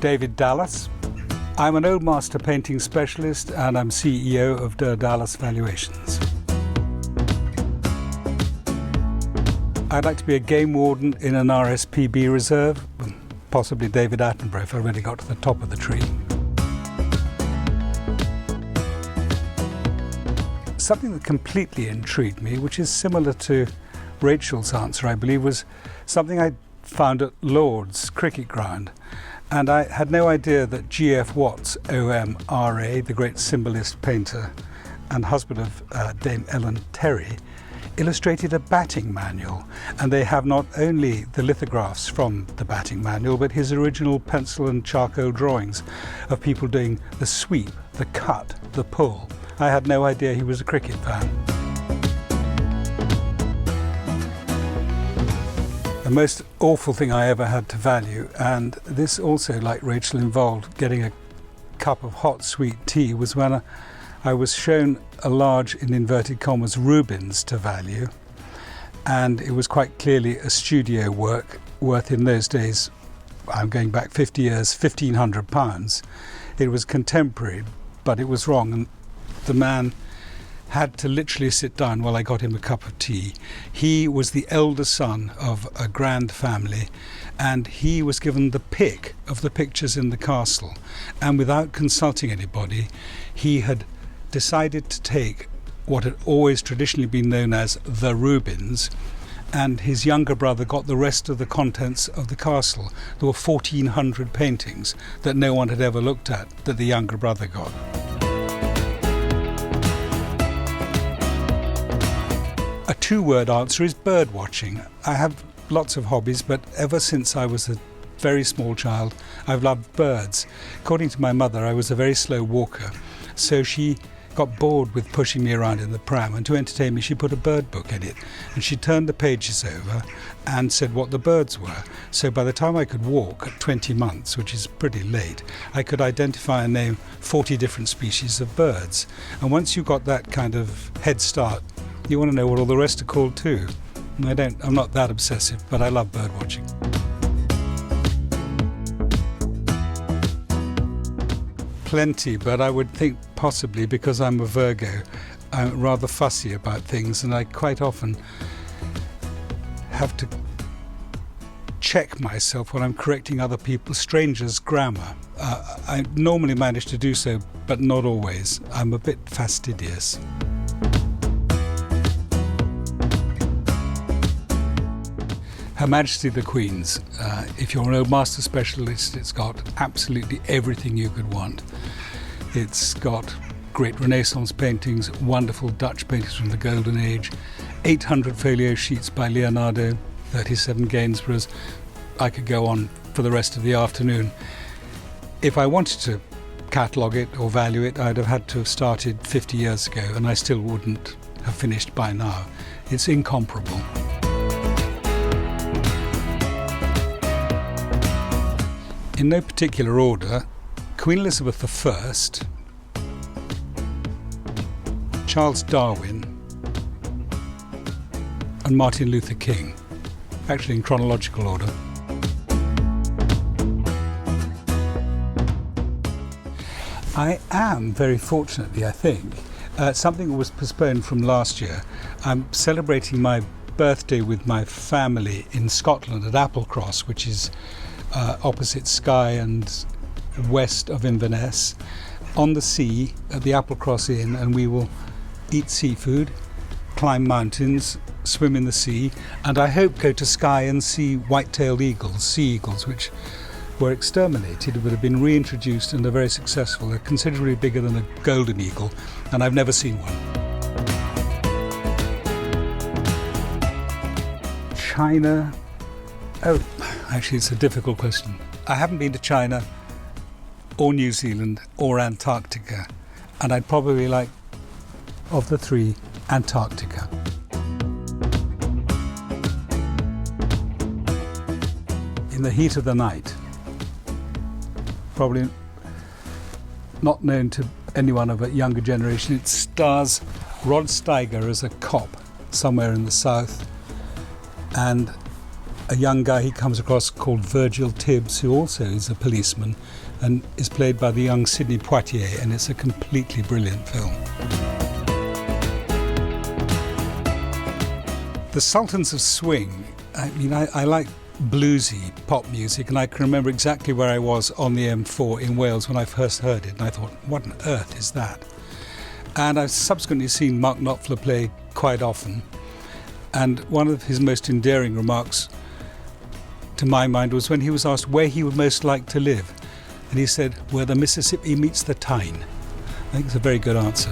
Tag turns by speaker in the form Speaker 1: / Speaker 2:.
Speaker 1: David Dallas. I'm an old master painting specialist and I'm CEO of Doerr Dallas Valuations. I'd like to be a game warden in an RSPB reserve, possibly David Attenborough if I really got to the top of the tree. Something that completely intrigued me, which is similar to Rachel's answer, I believe, was something I found at Lord's cricket ground. And I had no idea that G.F. Watts Omra, the great symbolist painter and husband of Dame Ellen Terry, illustrated a batting manual. And they have not only the lithographs from the batting manual, but his original pencil and charcoal drawings of people doing the sweep, the cut, the pull. I had no idea he was a cricket fan. The most awful thing I ever had to value, and this also, like Rachel, involved getting a cup of hot sweet tea, was when I was shown a large, in inverted commas, Rubens to value, and it was quite clearly a studio work worth, in those days, I'm going back 50 years, £1,500. It was contemporary, but it was wrong, and the man had to literally sit down while I got him a cup of tea. He was the elder son of a grand family, and he was given the pick of the pictures in the castle, and without consulting anybody, he had decided to take what had always traditionally been known as the Rubens, and his younger brother got the rest of the contents of the castle. There were 1,400 paintings that no one had ever looked at that the younger brother got. A two-word answer is bird watching. I have lots of hobbies, but ever since I was a very small child, I've loved birds. According to my mother, I was a very slow walker, so she got bored with pushing me around in the pram, and to entertain me she put a bird book in it, and she turned the pages over and said what the birds were. So by the time I could walk at 20 months, which is pretty late, I could identify and name 40 different species of birds. And once you got that kind of head start, you want to know what all the rest are called too. And I'm not that obsessive, but I love bird watching. Plenty, but I would think possibly because I'm a Virgo, I'm rather fussy about things, and I quite often have to check myself when I'm correcting other people, strangers' grammar. I normally manage to do so, but not always. I'm a bit fastidious. Her Majesty the Queens. If you're an old master specialist, it's got absolutely everything you could want. It's got great Renaissance paintings, wonderful Dutch paintings from the Golden Age, 800 folio sheets by Leonardo, 37 Gainsboroughs. I could go on for the rest of the afternoon. If I wanted to catalogue it or value it, I'd have had to have started 50 years ago, and I still wouldn't have finished by now. It's incomparable. In no particular order, Queen Elizabeth I, Charles Darwin, and Martin Luther King, actually in chronological order. I am, very fortunately, I think, something that was postponed from last year. I'm celebrating my birthday with my family in Scotland at Applecross, which is opposite Skye and west of Inverness, on the sea at the Applecross Inn, and we will eat seafood, climb mountains, swim in the sea, and I hope go to Skye and see white-tailed eagles, sea eagles, which were exterminated but have been reintroduced and are very successful. They're considerably bigger than a golden eagle, and I've never seen one. China. Oh, actually, it's a difficult question. I haven't been to China or New Zealand or Antarctica, and I'd probably like, of the three, Antarctica. In the heat of the night, probably not known to anyone of a younger generation, it stars Rod Steiger as a cop somewhere in the south, and a young guy he comes across called Virgil Tibbs, who also is a policeman and is played by the young Sidney Poitier, and it's a completely brilliant film. The Sultans of Swing, I mean, I like bluesy pop music, and I can remember exactly where I was on the M4 in Wales when I first heard it, and I thought, what on earth is that? And I've subsequently seen Mark Knopfler play quite often, and one of his most endearing remarks to my mind was when he was asked where he would most like to live, and he said, where the Mississippi meets the Tyne. I think it's a very good answer.